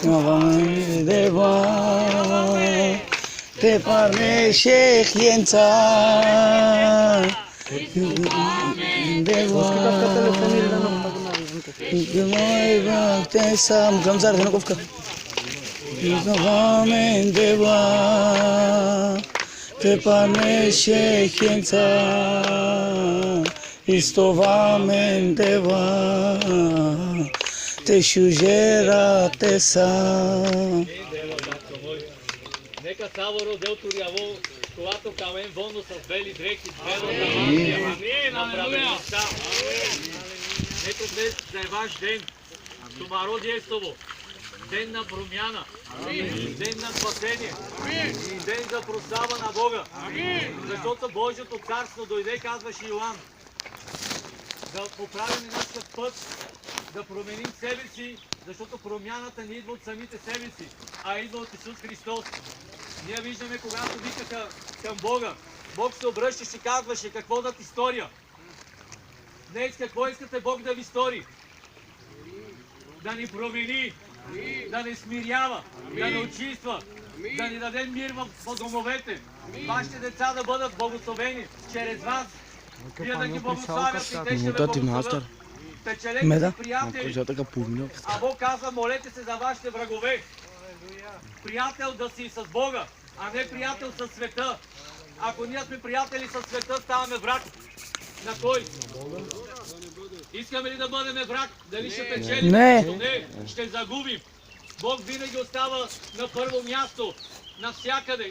Deva te parne șehiența Deva Noi te sam gamzar de nokovka Amen Deva te parne șehiența Istovamen Deva te шужера те са. Нека Саво родел Туряво, когато камен волно с бели дрехи, дведо тамария, направеността. Ето днес да е ваш ден, Томаро Диестово, ден на промяна, ден на спасение, ден за прослава на Бога. Защото Божието царство дойде, казваше Йоан, да поправим нашия път, да променим себе си, защото промяната не идва от самите себе си, а идва от Исус Христос. Ние виждаме, когато викаха към Бога, Бог се обръщаше и казваше какво да ти сторя. Днес какво искате Бог да ви стори? Да ни промени, да ни смирява, да ни очиства, да ни даде мир в домовете. Вашите деца да бъдат благословени чрез вас. Вие да ги благославят и те ще ме благословят. Печелените приятели. А Бог казва, молете се за вашите врагове. Приятел да си с Бога, а не приятел със света. Ако ние сме приятели със света, ставаме враг. На кой? Искаме ли да бъдем враг? Дали ще печелим? Не. Ще загубим. Бог винаги остава на първо място. Навсякъде.